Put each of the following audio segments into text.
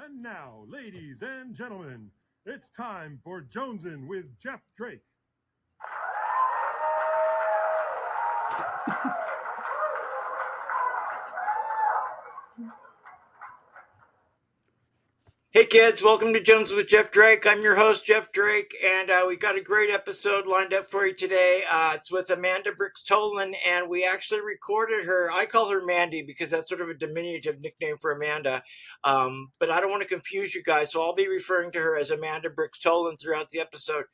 And now, ladies and gentlemen, it's time for Jonesin' with Jeff Drake. Hey kids, welcome to Jones with Jeff Drake. I'm your host, Jeff Drake, and we got a great episode lined up for you today. It's with Amanda Brix Toland, and we actually recorded her. I call her Mandy because that's sort of a diminutive nickname for Amanda, but I don't want to confuse you guys, so I'll be referring to her as Amanda Brix Toland throughout the episode.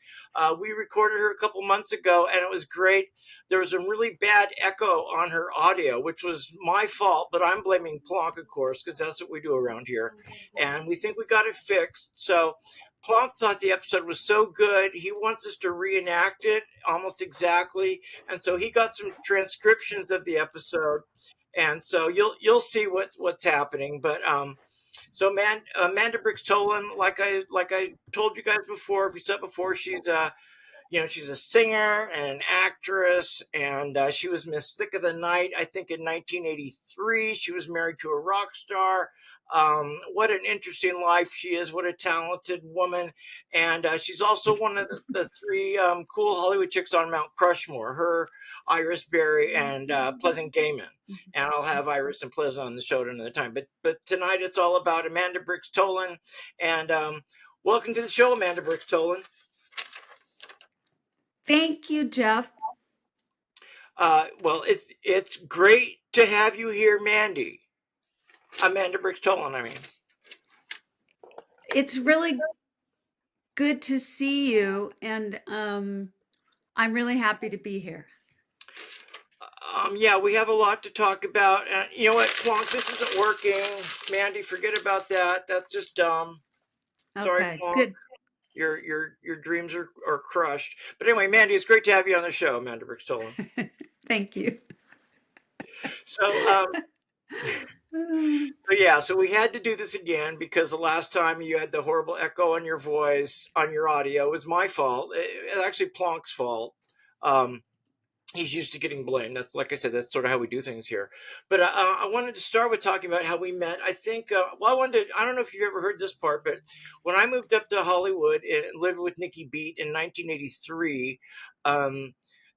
We recorded her a couple months ago, and it was great. There was a really bad echo on her audio, which was my fault, but I'm blaming Plonk, of course, because that's what we do around here. And we think we got it fixed. So Plonk thought the episode was so good, he wants us to reenact it almost exactly. And so he got some transcriptions of the episode, and so you'll see what's happening. But so Amanda Brix Toland, like I told you guys before, if you said before, she's she's a singer and an actress, and she was Miss Thick of the Night, I think, in 1983. She was married to a rock star. What an interesting life she is. What a talented woman. And she's also one of the three cool Hollywood chicks on Mount Crushmore, her, Iris Berry, and Pleasant Gayman. And I'll have Iris and Pleasant on the show at another time. But tonight it's all about Amanda Brix Toland. And welcome to the show, Amanda Brix Toland. Thank you, Jeff. Well, it's great to have you here, Mandy. Amanda Brix Toland, I mean. It's really good to see you, and I'm really happy to be here. Yeah, we have a lot to talk about. You know what, Plonk, this isn't working. Mandy, forget about that. That's just dumb. Sorry, Okay, Plonk. good. Your dreams are crushed. But anyway, Mandy, it's great to have you on the show, Amanda Brix Toland. Thank you. So, so we had to do this again because the last time you had the horrible echo on your voice, on your audio. It was my fault. It's actually Plonk's fault. He's used to getting blamed. That's, like I said, that's sort of how we do things here. But I wanted to start with talking about how we met. I think, I don't know if you've ever heard this part, but when I moved up to Hollywood and lived with Nikki Beat in 1983,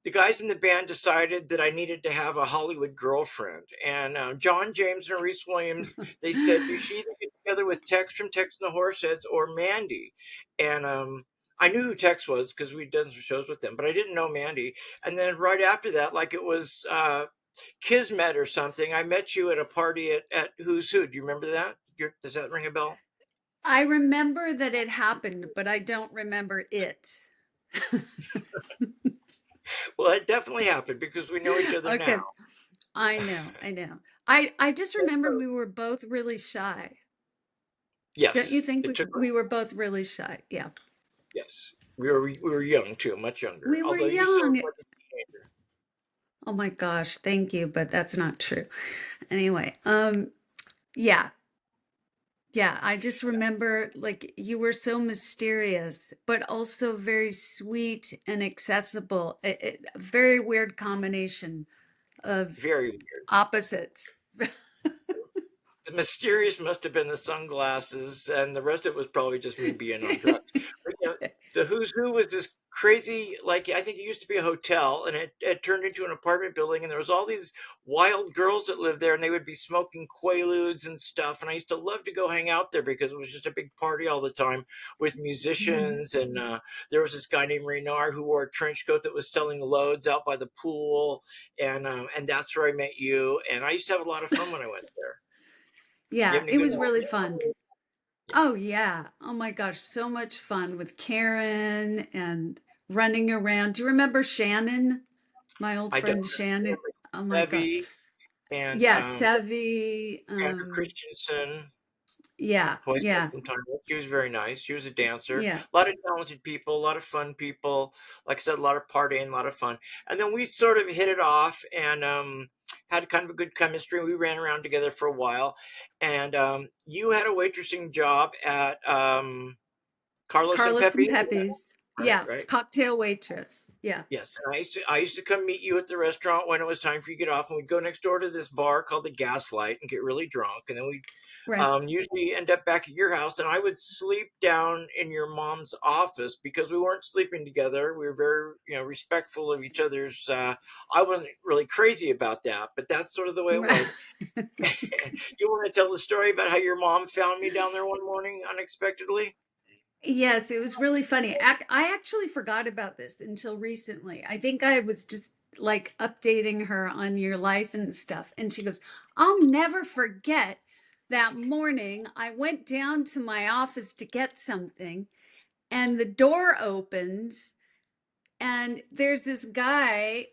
the guys in the band decided that I needed to have a Hollywood girlfriend. And John James and Reese Williams, they said, you should either get together with Tex from Tex and the Horseheads or Mandy. And I knew who Tex was because we'd done some shows with them, but I didn't know Mandy. And then right after that, like it was Kismet or something, I met you at a party at Who's Who. Do you remember that? Does that ring a bell? I remember that it happened, but I don't remember it. Well, it definitely happened because we know each other Okay, now. I know. I just remember we were both really shy. Yes. Don't you think we were both really shy? Yeah. Yes. We were young too, much younger. We were Although you still young. look like a teenager. Oh my gosh, thank you, but that's not true. Anyway, yeah. Yeah, I just remember like you were so mysterious, but also very sweet and accessible. A very weird combination of Very weird. opposites. The mysterious must have been the sunglasses, and the rest of it was probably just me being on drugs. But, the Who's Who was this crazy, like, I think it used to be a hotel, and it turned into an apartment building, and there was all these wild girls that lived there, and they would be smoking Quaaludes and stuff, and I used to love to go hang out there because it was just a big party all the time with musicians, and there was this guy named Reynard who wore a trench coat that was selling loads out by the pool, and that's where I met you, and I used to have a lot of fun when I went there. Yeah, it was really fun. Oh yeah. Oh my gosh, so much fun with Karen and running around. Do you remember Shannon? My old friend Shannon. Oh my God. And yeah, Sevi. Sandra Christensen. Yeah. She was very nice. She was a dancer. Yeah. A lot of talented people, a lot of fun people. Like I said, a lot of partying, a lot of fun. And then we sort of hit it off and had kind of a good chemistry. We ran around together for a while. And you had a waitressing job at Carlos and and Pepe's. Pepe's. Yeah, right? cocktail waitress. Yeah. Yes, and I used to come meet you at the restaurant when it was time for you to get off, and we'd go next door to this bar called the Gaslight and get really drunk, and then we'd Right. usually end up back at your house, and I would sleep down in your mom's office because we weren't sleeping together. We were very, respectful of each other's. I wasn't really crazy about that, but that's sort of the way it Right. was. You want to tell the story about how your mom found me down there one morning unexpectedly? Yes, it was really funny. I actually forgot about this until recently. I think I was just like updating her on your life and stuff. And she goes, I'll never forget that morning. I went down to my office to get something, and the door opens, and there's this guy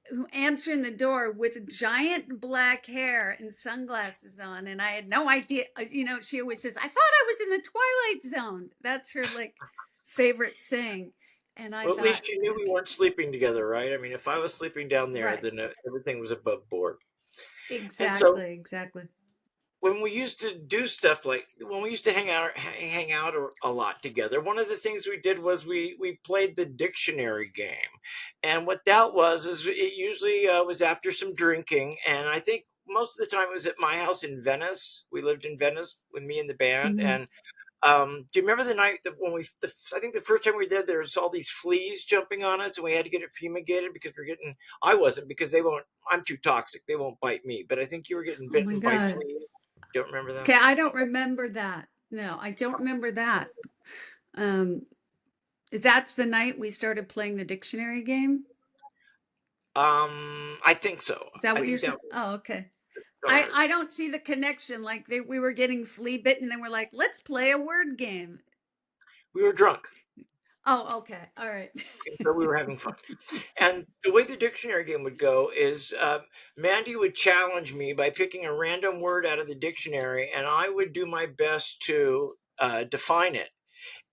who answering the door with giant black hair and sunglasses on, and I had no idea. She always says, I thought I was in the Twilight Zone. That's her like favorite saying. And I Well, at thought, least you knew we weren't sleeping together, right? I mean, if I was sleeping down there, right, then everything was above board. And so exactly. when we used to do stuff like when we used to hang out a lot together, one of the things we did was we played the dictionary game. And what that was is it usually was after some drinking, and I think most of the time it was at my house in Venice. We lived in Venice with me and the band. Mhm. And do you remember the night that I think the first time we did, there was all these fleas jumping on us, and we had to get it fumigated because I wasn't, because they won't. I'm too toxic. They won't bite me. But I think you were getting Oh my bitten by God. fleas. Don't remember that? Okay, I don't remember that. No, I don't remember that. Um, that's the night we started playing the dictionary game. I think so. Is that I what you're think that saying? was Oh, okay. the I start. I don't see the connection. Like we were getting flea bitten, and we're like, let's play a word game. We were drunk, Oh, okay. All right. and so we were having fun. And the way the dictionary game would go is Mandy would challenge me by picking a random word out of the dictionary, and I would do my best to define it.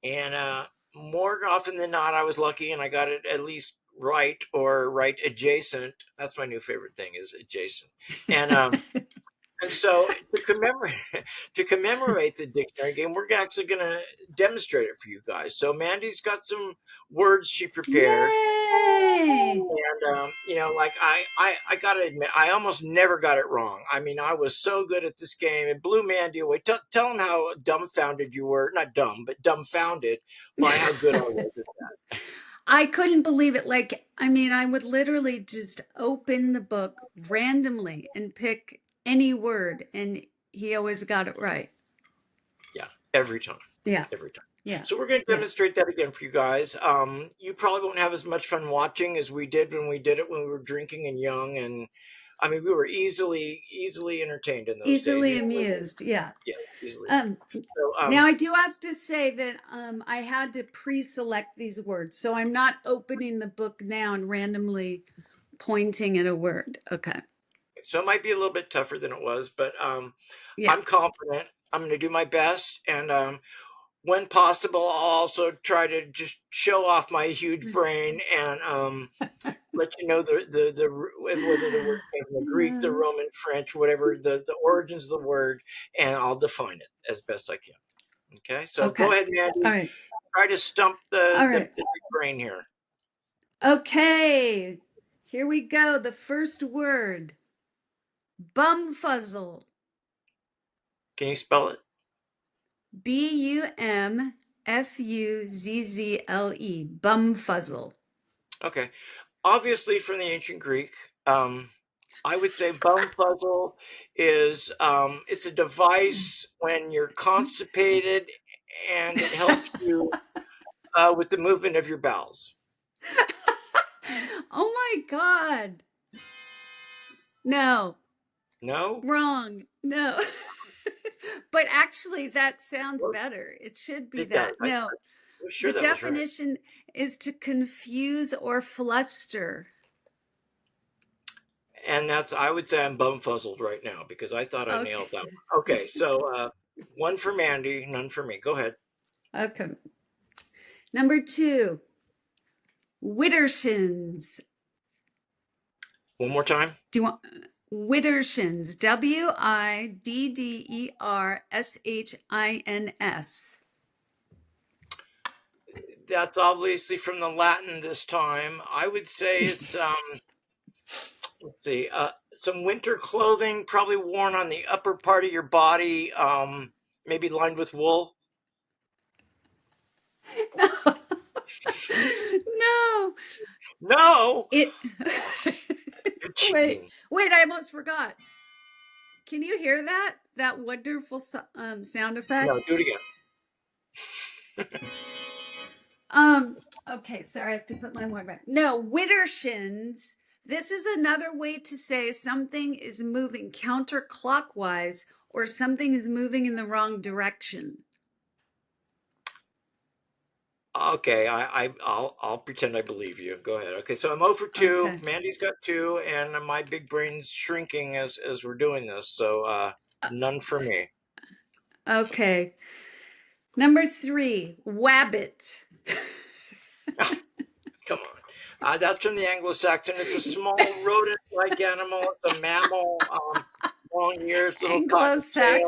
And more often than not, I was lucky and I got it at least right or right adjacent. That's my new favorite thing, is adjacent. And so to commemorate the dictionary game, we're actually going to demonstrate it for you guys. So Mandy's got some words she prepared. Yay! And like I gotta admit, I almost never got it wrong. I mean, I was so good at this game. It blew Mandy away. Tell him how dumbfounded you were. Not dumb, but dumbfounded by how good I was at that. I couldn't believe it. Like, I mean, I would literally just open the book randomly and pick any word, and he always got it right. Yeah, every time. Yeah, Every time. yeah, So we're going to yeah. demonstrate that again for you guys. You probably won't have as much fun watching as we did when we did it when we were drinking and young. And I mean, we were easily entertained in those days. Easily Even amused. Yeah. yeah, easily. Um, So Now I do have to say that I had to pre-select these words, so I'm not opening the book now and randomly pointing at a word. Okay. So it might be a little bit tougher than it was, but Yeah. I'm confident. I'm going to do my best, and when possible, I'll also try to just show off my huge brain and let you know whether the word came from the Greek, the Roman, French, whatever the origins of the word, and I'll define it as best I can. Okay, so go Okay. ahead, All Mandy. right. Try to stump All the right. big brain here. Okay. Here we go. The first word. Bumfuzzle. Can you spell it? Bumfuzzle. Bumfuzzle. Okay. Obviously from the ancient Greek. I would say bum puzzle is it's a device when you're constipated, and it helps you with the movement of your bowels. Oh my God. No, No, wrong. No. But actually, that sounds well, better. It should be it does. that. No, I was the sure that was right. definition is to confuse or fluster. And I would say I'm bumfuzzled right now because I thought I Okay. nailed that one. Okay, so one for Mandy, none for me. Go ahead. Okay. Number two, Widdershins. One more time. Do you want Widdershins? Widdershins. That's obviously from the Latin this time. I would say it's let's see, some winter clothing, probably worn on the upper part of your body, maybe lined with wool. No. No. No, It you're wait, cheating. wait, I almost forgot. Can you hear that? That wonderful sound No, effect? do it again. Um, okay, sorry, I have to put my word back. No, widdershins. This is another way to say something is moving counterclockwise or something is moving in the wrong direction. Okay, I'll pretend I believe you. Go ahead. Okay, so I'm 0 for 2. Okay. Mandy's got 2, and my big brain's shrinking as we're doing this. So Uh, none for me. okay. Number 3, wabbit. Come on. That's from the Anglo-Saxon. It's a small rodent-like animal. It's a mammal. Long ears, little Anglo-Saxon.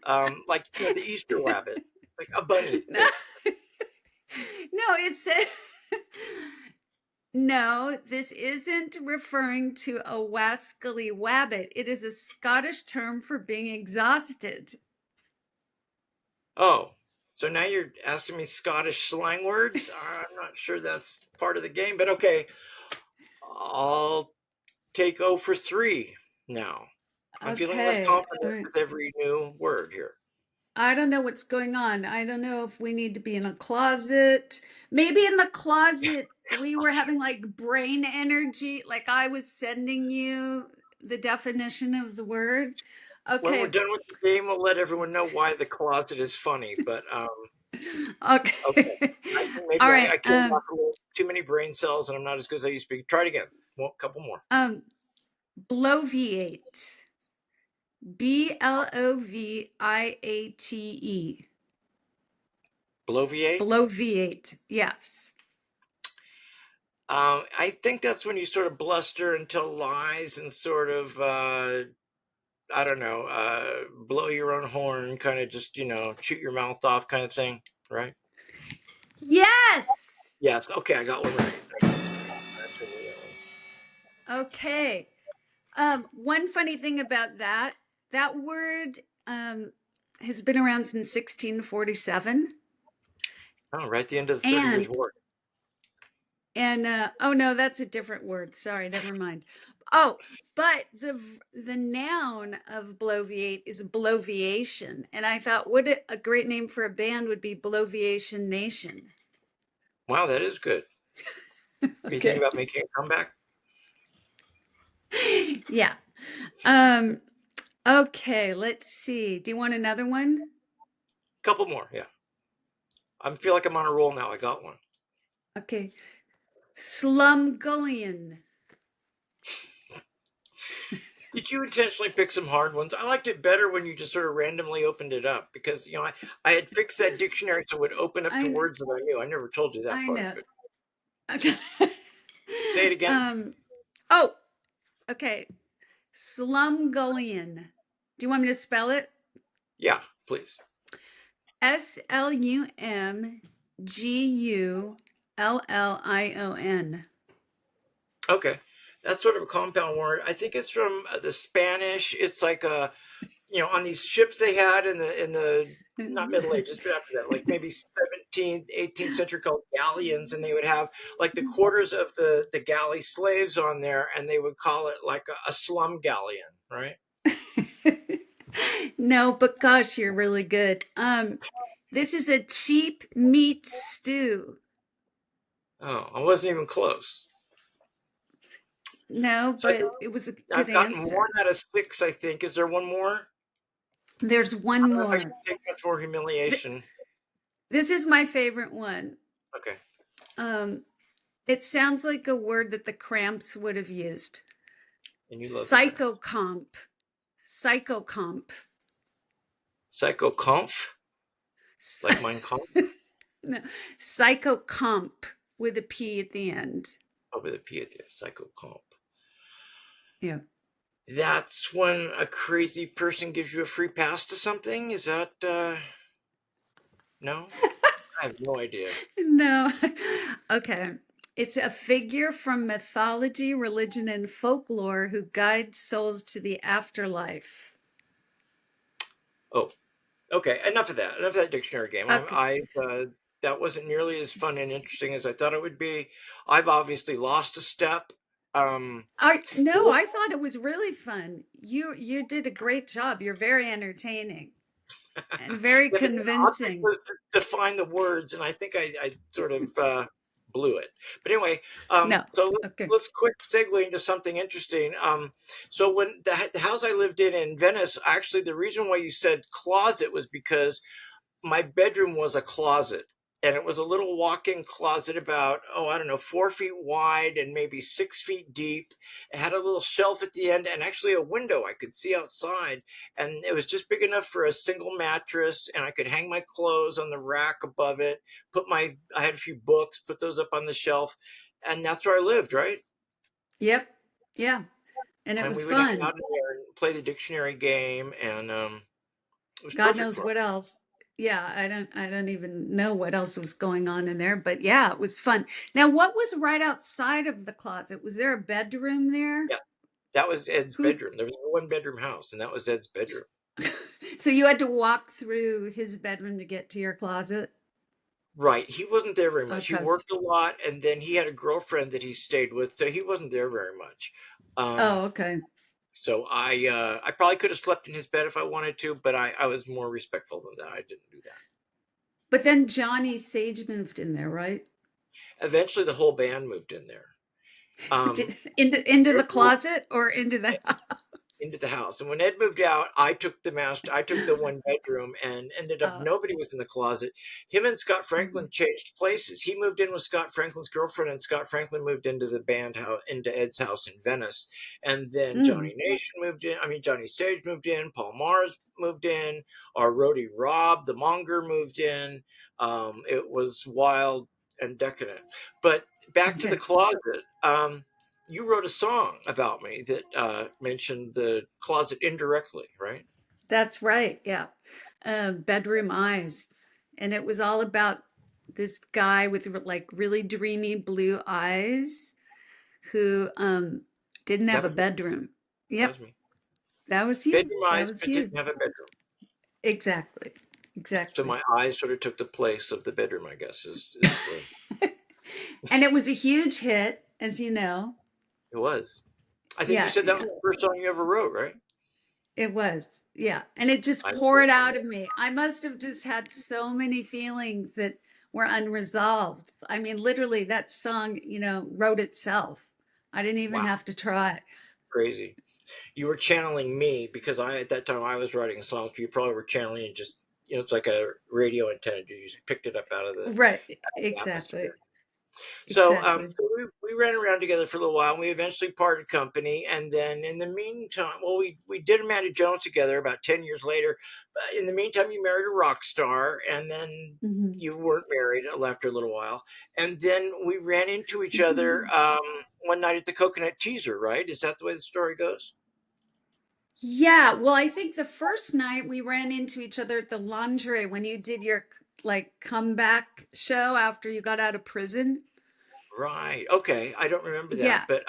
cottontail. Like the Easter rabbit, like a bunny, No, basically. no, it said no, this isn't referring to a wascally wabbit. It is a Scottish term for being exhausted. Oh, so now you're asking me Scottish slang words? I'm not sure that's part of the game, but okay. I'll take 0 for 3 now. I'm feeling less Okay. All confident right. with every new word here. I don't know what's going on. I don't know if we need to be in a closet. Maybe in the closet we were having like brain energy, like I was sending you the definition of the word. When we're Okay. done with the game, we'll let everyone know why the closet is funny. But okay, Okay. I think maybe All I right. killed off a little too many brain cells, and I'm not as good as I used to be. Try it again. Well, a couple more. Bloviate. Bloviate. Bloviate. Bloviate. Yes. I think that's when you sort of bluster and tell lies and sort of, I don't know, blow your own horn, kind of just, shoot your mouth off kind of thing, right? Yes. Yes. Okay, I got one right. Okay. One funny thing about that word has been around since 1647. Oh, right at the end of the 30 Years' And War. oh no, that's a different word. Sorry, never mind. Oh, but the noun of bloviate is bloviation, and I thought what a great name for a band would be Bloviation Nation. Wow, that is good. Are you thinking Okay. about making a comeback? Yeah. Okay, let's see. Do you want another one? Couple more, yeah. I feel like I'm on a roll now. I got one. Okay. Slumgullion. Did you intentionally pick some hard ones? I liked it better when you just sort of randomly opened it up because I had fixed that dictionary so it would open up to I words that I knew. I never told you that I part, know. but Okay. say it again. Oh, okay. Slumgullion. Do you want me to spell it? Yeah, please. Slumgullion. Okay. That's sort of a compound word. I think it's from the Spanish. It's like on these ships they had in the not Middle Ages, but after that, like maybe 17th, 18th century, called galleons, and they would have like the quarters of the galley slaves on there, and they would call it like a slum galleon, right? No, but gosh, you're really good. This is a cheap meat stew. Oh, I wasn't even close. No, So I but think it was a good I've gotten answer. 1 out of 6. I think. Is there one more? There's I one don't know if I more. should take much more humiliation. This is my favorite one. Okay. Um, it sounds like a word that the Cramps would have used. And you love the crap. Psychocomp. Psychocomp. Psychoconf, like Mein Kampf. No, psychocomp with a P at the end. Oh, with a P at the end. Psychoconf. Yeah. That's when a crazy person gives you a free pass to something? Is that no? I have no idea. No. Okay. It's a figure from mythology, religion, and folklore who guides souls to the afterlife. Oh, okay. Enough of that. Enough of that dictionary game. Okay. That wasn't nearly as fun and interesting as I thought it would be. I've obviously lost a step. Um, I no, I thought it was really fun. You did a great job. You're very entertaining and very Yeah, the object convincing. was to find the words, and I think I sort of blew it. But anyway, No. so Okay. let's quick segue into something interesting. So when the house I lived in Venice, actually, the reason why you said closet was because my bedroom was a closet, and it was a little walk-in closet about, oh, I don't know, 4 feet wide and maybe 6 feet deep. It had a little shelf at the end and actually a window I could see outside, and it was just big enough for a single mattress, and I could hang my clothes on the rack above it, I had a few books, put those up on the shelf, and that's where I lived, right? Yep. Yeah. And it And was we would hang out fun. in there and play the dictionary game, and it was God perfect knows for us. what else. Yeah, I don't even know what else was going on in there, but yeah, it was fun. Now, what was right outside of the closet? Was there a bedroom there? Yeah, that was Ed's Who's bedroom. There was a one-bedroom house, and that was Ed's bedroom. So you had to walk through his bedroom to get to your closet? Right, he wasn't there very much. He Okay. worked a lot, and then he had a girlfriend that he stayed with, so he wasn't there very much. Oh, Um, okay. so I probably could have slept in his bed if I wanted to, but I was more respectful than that. I didn't do that. But then Johnny Sage moved in there, right? Eventually, the whole band moved in there. Into There the were closet or into the house? into the house. And when Ed moved out, I took the one bedroom and ended up Uh, nobody was in the closet. Him and Scott mhm, Franklin changed places. He moved in with Scott Franklin's girlfriend, and Scott Franklin moved into the band house into Ed's house in Venice. And then mm, Johnny Nation moved in. I mean Johnny Sage moved in. Paul Mars moved in. Our roadie Rob the Monger moved in. It was wild and decadent. But back to the okay. closet. You wrote a song about me that mentioned the closet indirectly, right? That's right. Yeah. Bedroom Eyes. And it was all about this guy with like really dreamy blue eyes who didn't have That a was me. bedroom. That Yep, was me. that was you. Bedroom That eyes, was but didn't you. have a bedroom. Exactly. So Exactly. my eyes sort of took the place of the bedroom, I guess, is the And it was a huge hit, as you know. it was. I think you Yeah, said that yeah. was the first song you ever wrote, right? It was. Yeah. And it just I remember poured that out one. of me. I must have just had so many feelings that were unresolved. I mean, literally, that song, wrote itself. I didn't even Wow, have to try. crazy. You were channeling me because at that time I was writing songs. You probably were channeling and just it's like a radio antenna. You just picked it up Right. out of the Exactly. atmosphere. So, Exactly. so we ran around together for a little while, and we eventually parted company. And then, in the meantime, well, we did Amanda Jones together about 10 years later. But in the meantime, you married a rock star, and then Hmm. you weren't married after a little while. And then we ran into each other Hmm. one night at the Coconut Teaser. Right? Is that the way the story goes? Yeah. Well, I think the first night we ran into each other at the lingerie when you did your like comeback show after you got out of prison. Right. Okay. I don't remember that, Yeah. but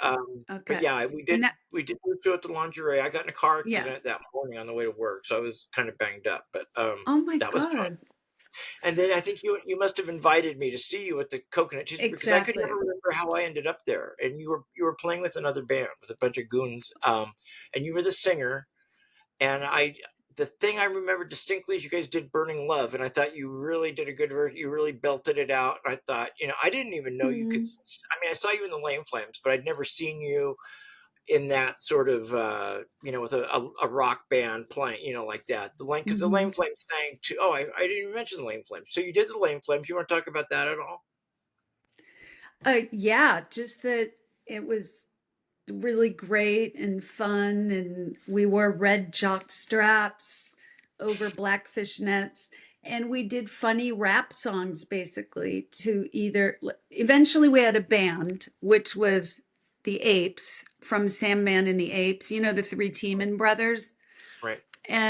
Okay. yeah, And that, we did the show at the lingerie. I got in a car yeah. accident that morning on the way to work, so I was kind of banged up, but Oh my that was fun. God. And then I think you must have invited me to see you at the Coconut Teaser because I could never Exactly. remember how I ended up there. And you were playing with another band with a bunch of goons, and you were the singer. And the thing I remember distinctly is you guys did Burning Love, and I thought you really did a good version. You really belted it out. And I thought, I didn't even know you could. Mm, I mean, I saw you in the Lame Flames, but I'd never seen you in that sort of with a rock band playing like that because the Lame mhm. Flames sang to I didn't even mention the Lame Flames, so you did the Lame Flames. You want to talk about that at all? Yeah, just that it was really great and fun, and we wore red jock straps over black fishnets, and we did funny rap songs basically to eventually we had a band, which was the Apes from Sandman and the Apes, the three Tiemann brothers, Right,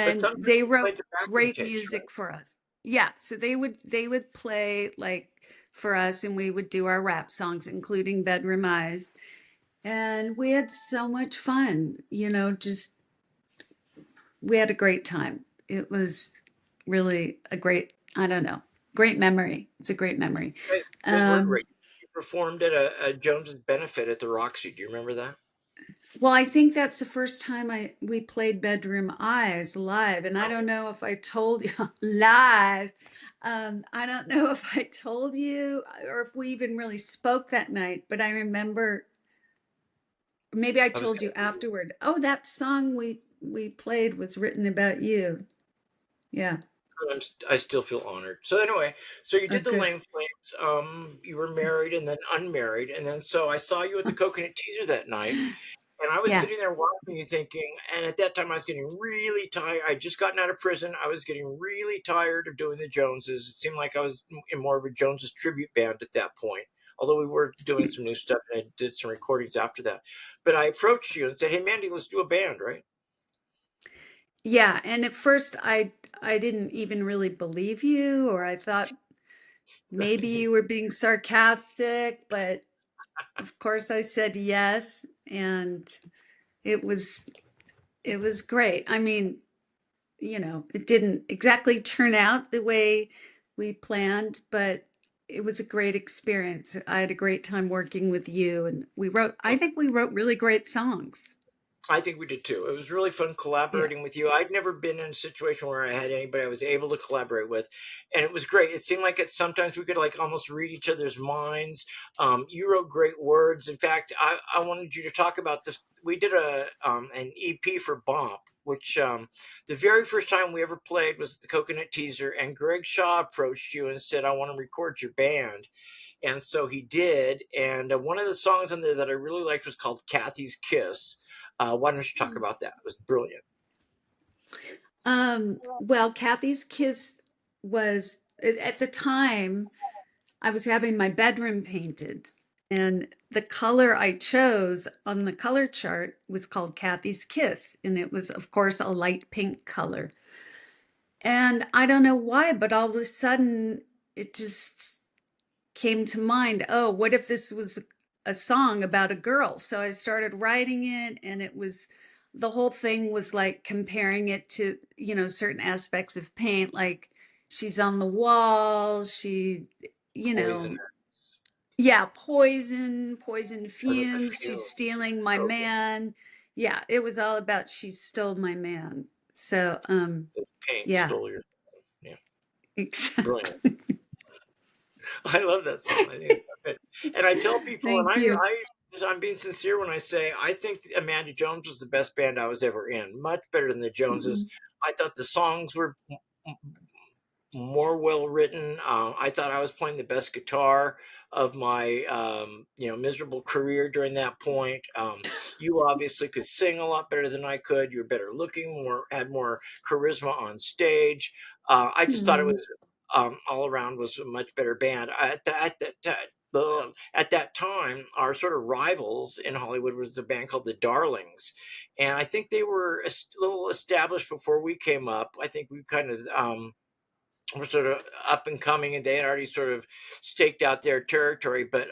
but and sometimes they you wrote played the backing great case, music right? for us. Yeah, so they would play like for us and we would do our rap songs, including Bedroom Eyes. And we had so much fun, just we had a great time. It was really a great, I don't know, great memory. It's a great memory. They were Um, great. You performed at a Jones's benefit at the Roxy. Do you remember that? well, I think that's the first time we played Bedroom Eyes live, and I Oh, don't know if I told you live. I don't know if I told you or if we even really spoke that night, but I remember maybe I I was told gonna. you afterward. Oh, that song we played was written about you. Yeah. I still feel honored. So anyway, so you Oh, did the good. Lame Flames. You were married and then unmarried, and then so I saw you at the Coconut Teaser that night, and I was Yeah. sitting there watching you, thinking. And at that time, I was getting really tired. I'd just gotten out of prison. I was getting really tired of doing the Joneses. It seemed like I was in more of a Joneses tribute band at that point. Although we were doing some new stuff, and I did some recordings after that. But I approached you and said, "Hey, Mandy, let's do a band, right?" Yeah, and at first I didn't even really believe you, or I thought maybe you were being sarcastic, but of course I said yes, and it was it was great. I mean, it didn't exactly turn out the way we planned, but it was a great experience. I had a great time working with you, and I think we wrote really great songs. I think we did too. It was really fun Yeah. collaborating with you. I'd never been in a situation where I had anybody I was able to collaborate with, and it was great. It seemed like sometimes we could like almost read each other's minds. You wrote great words. In fact, I wanted you to talk about this. We did an EP for Bomp, which the very first time we ever played was the Coconut Teaser, and Greg Shaw approached you and said, "I want to record your band." And so he did. And one of the songs on there that I really liked was called Kathy's Kiss. Why don't you talk about that? It was brilliant. Well, Kathy's Kiss was at the time I was having my bedroom painted, and the color I chose on the color chart was called Kathy's Kiss, and it was, of course, a light pink color. And I don't know why, but all of a sudden it just came to mind, oh, what if this was a song about a girl? So I started writing it, and the whole thing was like comparing it to, certain aspects of paint, like she's on the wall, you know, Poison yeah, poison or the fumes, she's perfume. stealing my Okay. man. Yeah, it was all about she stole my man. So, The paint yeah, stole your. Yeah, brilliant. exactly. I love that song. I think it's good. And I tell people, and Thank you. I'm being sincere when I say I think Amanda Jones was the best band I was ever in. Much better than the Joneses. Mm, I thought the songs were more well written. I thought I was playing the best guitar of my miserable career during that point. You obviously could sing a lot better than I could. You were better looking, more had more charisma on stage. I just thought it mm. was all around was a much better band. At that time, our sort of rivals in Hollywood was a band called the Darlings, and I think they were a little established before we came up. I think we kind of were sort of up and coming, and they had already sort of staked out their territory. But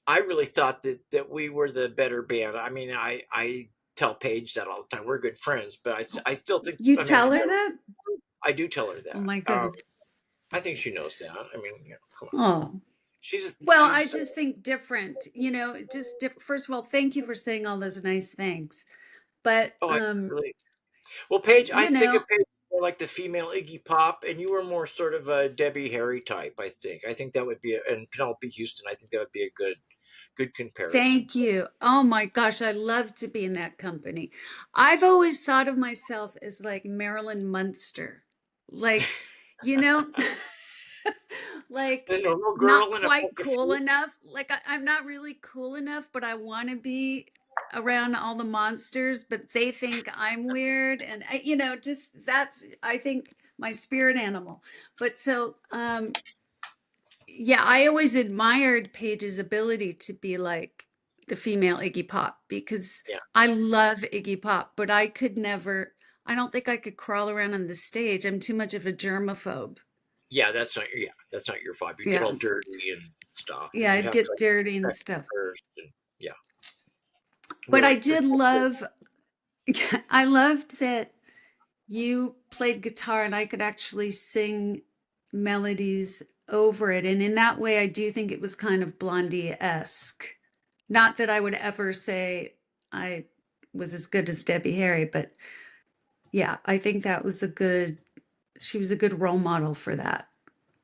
I really thought that we were the better band. I mean, I tell Paige that all the time. We're good friends, but I still think You Amanda tell her Jones. that? I do tell her Oh that. my goodness. I think she knows that. I mean, come on. Oh. She's Well, I she's. just think different, first of all, thank you for saying all those nice things. But Oh, I really. Well, Paige, I you think of know, Paige more like the female Iggy Pop, and you were more sort of a Debbie Harry type. I think. I think that would be and Penelope Houston. I think that would be a good comparison. thank you. Oh my gosh, I love to be in that company. I've always thought of myself as like Marilyn Munster. Like, you know, like Then a little not girl in a quite peck of cool fruits. enough. Like I'm not really cool enough, but I want to be around all the monsters, but they think I'm weird. And just that's, I think, my spirit animal. But so, yeah, I always admired Paige's ability to be like the female Iggy Pop because Yeah. I love Iggy Pop, but I could never. I don't think I could crawl around on the stage. I'm too much of a germaphobe. Yeah, that's not your vibe. You get Yeah. all dirty and stuff, and Yeah, you'd I'd have to get like dirty and check stuff. first. And yeah, But I where did love, I loved that you played guitar and I could actually sing melodies over it. And in that way, I do think it was kind of Blondie-esque. Not that I would ever say I was as good as Debbie Harry, but yeah, I think that was she was a good role model for that.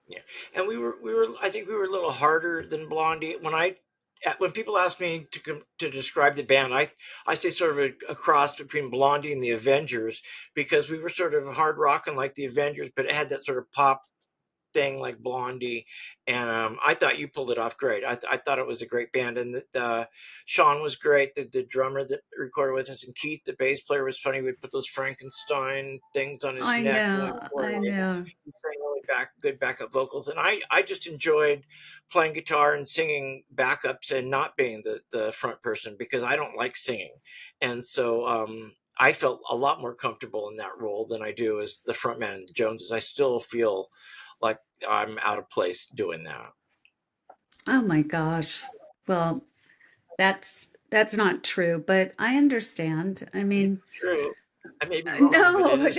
yeah, and we were. I think we were a little harder than Blondie. When people ask me to describe the band, I say sort of a cross between Blondie and the Avengers, because we were sort of hard rocking like the Avengers, but it had that sort of pop thing like Blondie, and I thought you pulled it off great. I thought it was a great band, and Sean was great. The drummer that recorded with us, and Keith, the bass player, was funny. We'd put those Frankenstein things on his I neck when we know, were I playing. know. He sang really good backup vocals, and I just enjoyed playing guitar and singing backups and not being the front person, because I don't like singing, and so I felt a lot more comfortable in that role than I do as the front man in the Joneses. I still feel like I'm out of place doing that. Oh my gosh. Well, that's not true, but I understand. I Yeah, mean, true. I may be wrong, but it no, is.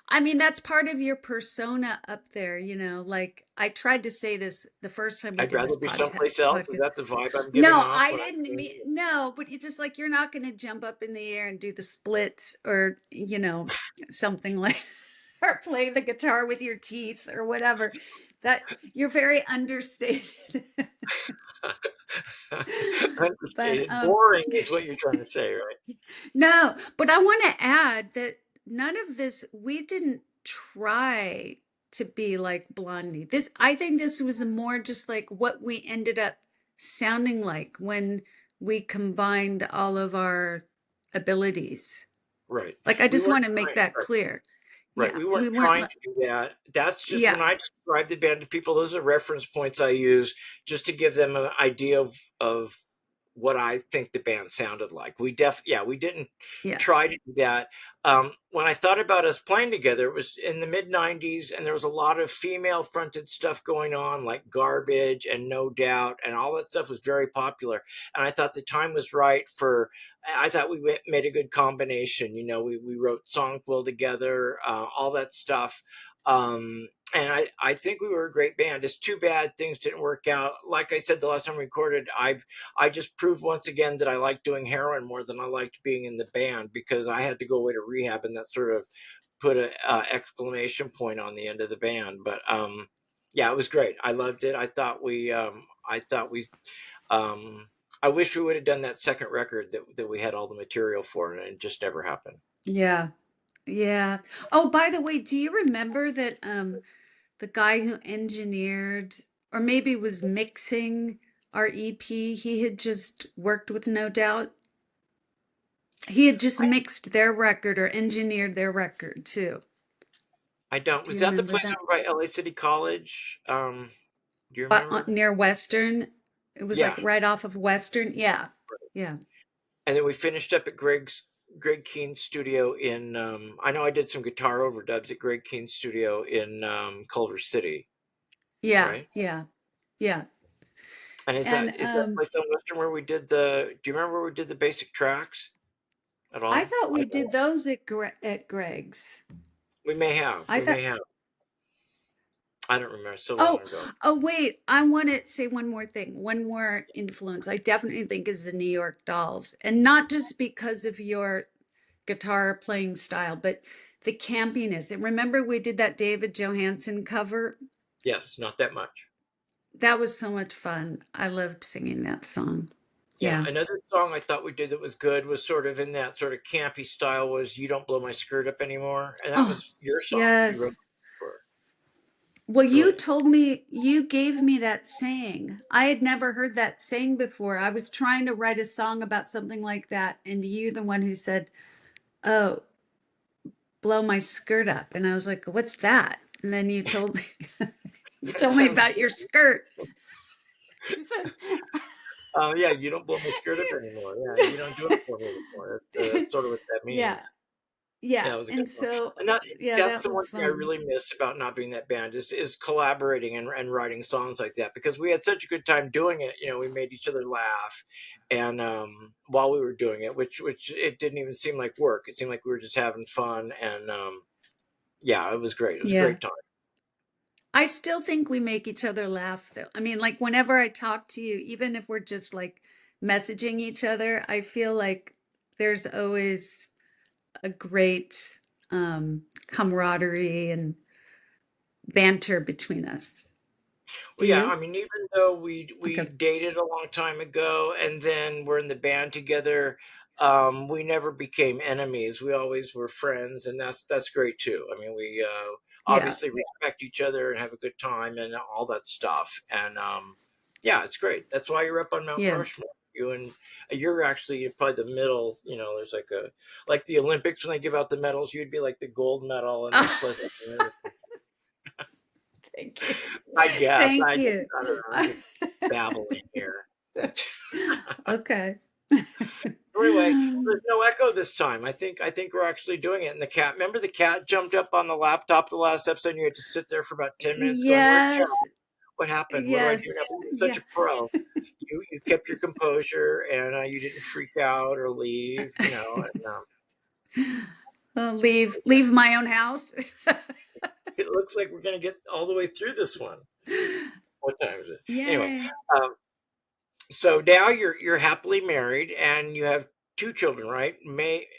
I mean, that's part of your persona up there, you know, like I tried to say this the first time we I'd did rather this be someplace else. Is podcast. that the vibe I'm giving No, off I when I didn't sing? mean, no, but it's just like you're not going to jump up in the air and do the splits or, something like, or play the guitar with your teeth or whatever. That you're very understated. But Understated. Boring is what you're trying to say, right? no, but I want to add that none of this, we didn't try to be like Blondie. I think this was more just like what we ended up sounding like when we combined all of our abilities. Right. Like, I We just weren't want to make trying. that Right. clear. Right. Yeah, We we weren't weren't trying like, to do that. That's just yeah, when I describe the band to people, those are reference points I use just to give them an idea of what I think the band sounded like. We didn't yeah, try to do that. When I thought about us playing together, it was in the mid 90s, and there was a lot of female fronted stuff going on, like Garbage and No Doubt, and all that stuff was very popular. And I thought the time was right I thought we made a good combination. We wrote Songquill together, all that stuff. And I think we were a great band. It's too bad things didn't work out. Like I said, the last time we recorded, I just proved once again that I liked doing heroin more than I liked being in the band, because I had to go away to rehab, and that sort of put an exclamation point on the end of the band. But yeah, it was great. I loved it. Um, I wish we would have done that second record that we had all the material for, and it just never happened. yeah, yeah. Oh, by the way, do you remember that the guy who engineered or maybe was mixing our EP, he had just worked with No Doubt. He had just mixed their record or engineered their record too. I don't. Do Was you that the remember place that? over by LA City College? Do you But remember? near Western, it was like Yeah. right off of Western. Yeah, yeah, And then we finished up at Greg Keen's studio in. I know I did some guitar overdubs at Greg Keen's studio in Culver City, yeah, right? yeah, yeah. And And is that place on Western where we did the? Do you remember where we did the basic tracks at I all? thought I we don't. did those at Greg's. We may have. I We thought. may have. I don't remember. So long Oh, ago. oh, wait. I want to say one more thing. One more influence. I definitely think is the New York Dolls, and not just because of your guitar playing style, but the campiness. And remember, we did that David Johansen cover. Yes, not that much. That was so much fun. I loved singing that song. Yeah, Yeah. another song I thought we did that was good was sort of in that sort of campy style was "You Don't Blow My Skirt Up Anymore," and that Oh, was your song that you wrote yes. for. Well, you Brilliant. told me you gave me that saying. I had never heard that saying before. I was trying to write a song about something like that, and you the one who said, "Oh, blow my skirt up." And I was like, "What's that?" And then you told me you That told me sounds about your skirt. You said yeah, you don't blow my skirt up anymore. Yeah, you don't do it for me anymore. That's sort of what that yeah. means. Yeah. Yeah, it was a good And one. so, And yeah, that's that the one was thing I fun. really miss about not being that band is collaborating and writing songs like that, because we had such a good time doing it. We made each other laugh, and while we were doing it, which it didn't even seem like work. It seemed like we were just having fun, and yeah, it was great. It was a Yeah. great time. I still think we make each other laugh though. I mean, like whenever I talk to you, even if we're just like messaging each other, I feel like there's always a great camaraderie and banter between us. Do Well, yeah, I you? mean, even though we Okay. dated a long time ago and then we're in the band together, we never became enemies. We always were friends, and that's great too. I mean, we Yeah. obviously respect each other and have a good time and all that stuff. And yeah, it's great. That's why you're up on Mount Yeah. Rushmore. You're actually probably the middle. There's like the Olympics when they give out the medals. You'd be like the gold medal, and then plus. Thank you. I guess. Thank I don't you. know. I'm just babbling here. Okay. So anyway, there's no echo this time. I think we're actually doing it. And the cat, remember the cat jumped up on the laptop the last episode, and you had to sit there for about 10 minutes going, "Where'd he go? Yes. What happened? What do I do now?" Yes. But you're such Yeah. a pro. You kept your composure, and you didn't freak out or leave. And Leave my own house. it looks like we're gonna get all the way through this one. What time is it? Anyway, Yay. um, so now you're happily married and you have two children, right?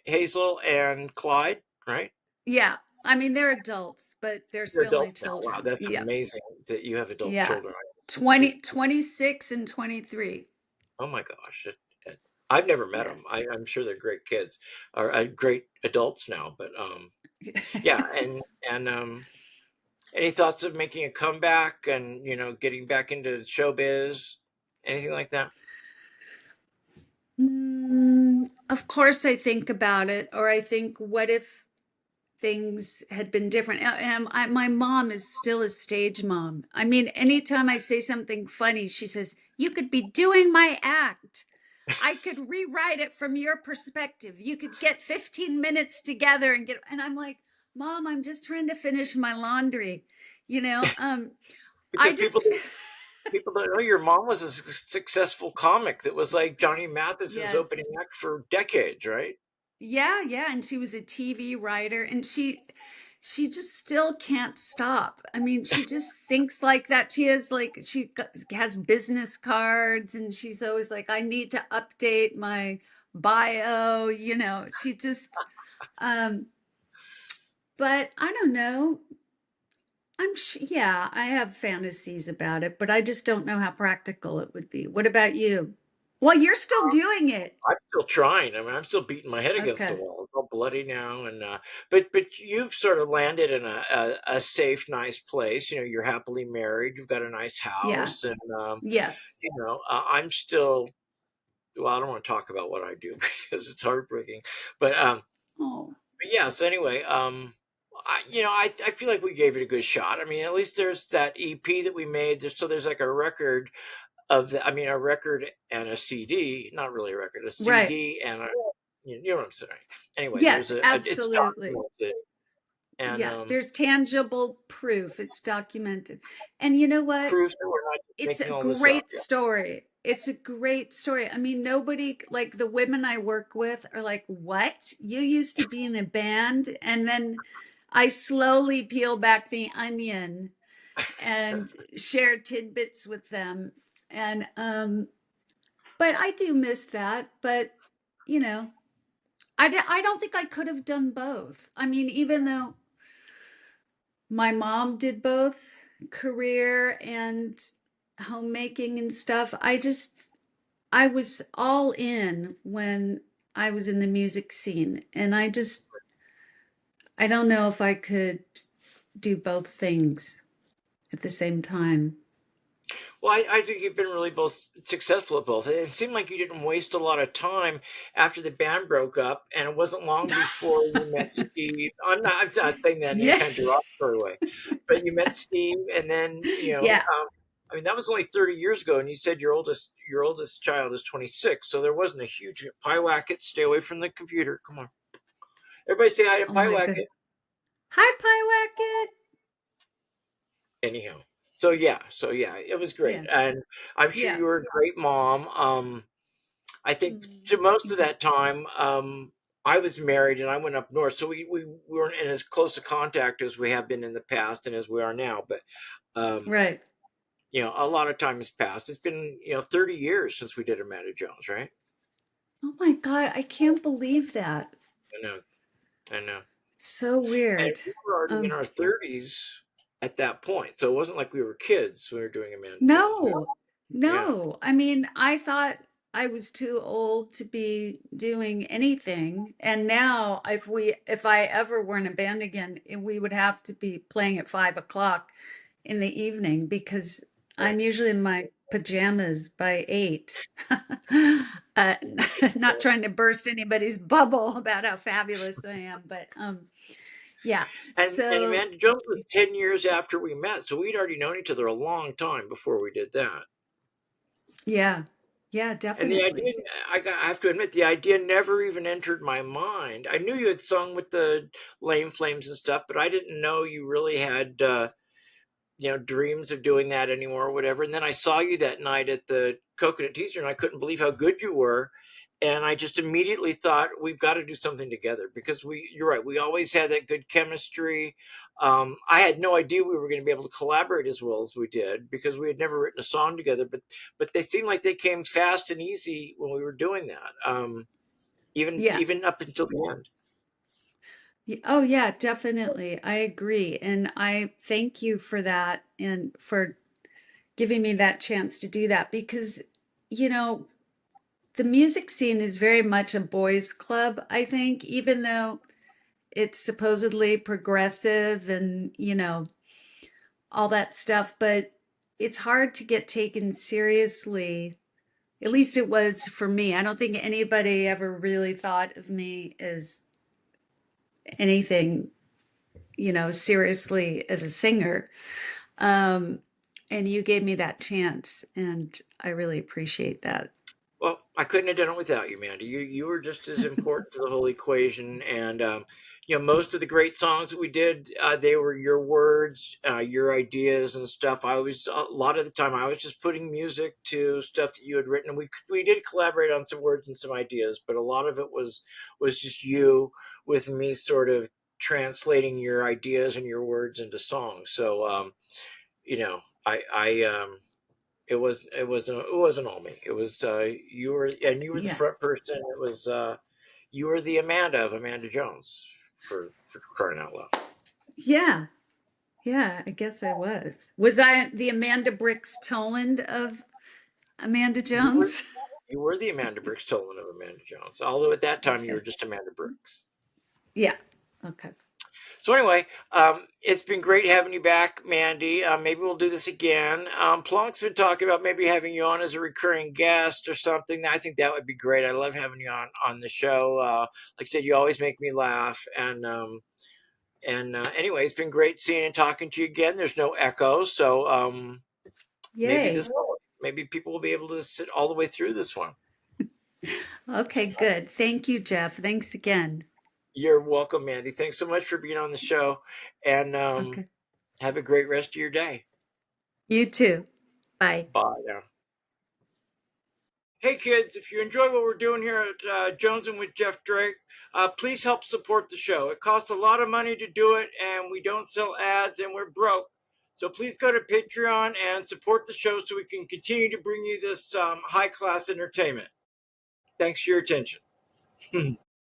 Hazel and Clyde, right? Yeah. I mean, they're adults, but they're You're still my adults now. Wow, children. that's Yeah. amazing that you have adult Yeah. children. 26 and 23. Oh my gosh, I've never met Yeah. them. I'm sure they're great kids or great adults now. But yeah, and any thoughts of making a comeback and getting back into showbiz, anything like that? Of course, I think about it, or I think, what if things had been different? And my mom is still a stage mom. I mean, anytime I say something funny, she says, "You could be doing my act. I could rewrite it from your perspective. You could get 15 minutes together and get," and I'm like, "Mom, I'm just trying to finish my laundry." You know, I Because just, people don't know your mom was a successful comic that was like Johnny Mathis's yes. opening act for decades, right? Yeah, yeah, and she was a TV writer, and she just still can't stop. I mean, she just thinks like that. She has like has business cards, and she's always like, "I need to update my bio," She just um but I don't know. I'm sure, yeah, I have fantasies about it, but I just don't know how practical it would be. What about you? Well, you're still doing it. I'm still trying. I mean, I'm still beating my head against the Okay. wall. It's all bloody now, and but you've sort of landed in a safe, nice place. You're happily married. You've got a nice Yeah. house, and Yes. I'm still. Well, I don't want to talk about what I do because it's heartbreaking. But Oh. yeah. So anyway, I feel like we gave it a good shot. I mean, at least there's that EP that we made. So there's like a record a record and a CD, not really a record, a Right. CD and you know what I'm saying. Anyway, Yes, it's absolutely. documented, and Yeah, there's tangible proof. It's documented. And you know what? proves that we're not just It's making a all this up. great story. It's a great story. I mean, nobody, like the women I work with are like, "What? You used to be in a band?" And then I slowly peel back the onion and share tidbits with them. And but I do miss that, but you know, I don't think I could have done both. I mean, even though my mom did both career and homemaking and stuff, I was all in when I was in the music scene. And I don't know if I could do both things at the same time. Well, I think you've been really both successful at both. It seemed like you didn't waste a lot of time after the band broke up, and it wasn't long before you met Steve. I'm not saying that in any Yeah. kind of derogatory way, but you met Steve, and then Yeah. I mean, that was only 30 years ago, and you said your oldest child is 26, so there wasn't a huge pie whack it. Stay away from the computer. Come on. Everybody say hi to Oh Pie my god. Wacket. Hi, Pie Wacket. Anyhow, so yeah, it was great, Yeah. and I'm sure Yeah. you were a great mom. I think Mm, to most of thank you. that time, I was married and I went up north, so we weren't in as close a contact as we have been in the past and as we are now. But um, Right. a lot of time has passed. It's been 30 years since we did Amanda Jones, right? Oh my God, I can't believe that. I know, I know. So And weird. we were already in Um, our 30s at that point, so it wasn't like we were kids when we were doing Amanda Jones. no, Yeah, no. I mean, I thought I was too old to be doing anything. And now if I ever were in a band again, we would have to be playing at 5 o'clock in the evening because right. I'm usually in my pajamas by 8. uh, not trying to burst anybody's bubble about how fabulous I am, but yeah. And So Amanda Jones was 10 years after we met, so we'd already known each other a long time before we did that. yeah, yeah, And the idea, definitely. I have to admit, the idea never even entered my mind. I knew you had sung with the Lame Flames and stuff, but I didn't know you really had, dreams of doing that anymore or whatever. And then I saw you that night at the Coconut Teaser, and I couldn't believe how good you were. And I just immediately thought we've got to do something together because you're right, we always had that good chemistry. I had no idea we were going to be able to collaborate as well as we did because we had never written a song together. But they seemed like they came fast and easy when we were doing that. Even Yeah. even up until the end. Oh, yeah, definitely. I agree. And I thank you for that and for giving me that chance to do that because, you know, the music scene is very much a boys' club, I think, even though it's supposedly progressive and, all that stuff, but it's hard to get taken seriously. At least it was for me. I don't think anybody ever really thought of me as anything, seriously as a singer. Um, and you gave me that chance, and I really appreciate that. Well, I couldn't have done it without you, Mandy. You were just as important to the whole equation, and most of the great songs that we did, they were your words, your ideas, and stuff. I was a lot of the time I was just putting music to stuff that you had written, and we did collaborate on some words and some ideas, but a lot of it was just you with me, sort of translating your ideas and your words into songs. So, I it wasn't all me. It was you were the Yeah. front person. It was you were the Amanda of Amanda Jones for crying out loud. Yeah. Yeah. I guess I was. Was I the Amanda Brix Toland of Amanda You were Jones? you were the Amanda Brix Toland of Amanda Jones. Although at that time you were Okay. just Amanda Brix. Yeah. Okay. So anyway, it's been great having you back, Mandy. Maybe we'll do this again. Plunk's been talking about maybe having you on as a recurring guest or something. I think that would be great. I love having you on the show. Like I said, you always make me laugh, and anyway, it's been great seeing and talking to you again. There's no echo, so maybe Yay. maybe people will be able to sit all the way through this one. Okay, good. Thank you, Jeff. Thanks again. You're welcome, Mandy. Thanks so much for being on the show, and Okay. have a great rest of your day. You too. Bye. Bye now. Hey kids, if you enjoy what we're doing here at Jonesing with Jeff Drake, please help support the show. It costs a lot of money to do it, and we don't sell ads, and we're broke. So please go to Patreon and support the show so we can continue to bring you this high class entertainment. Thanks for your attention.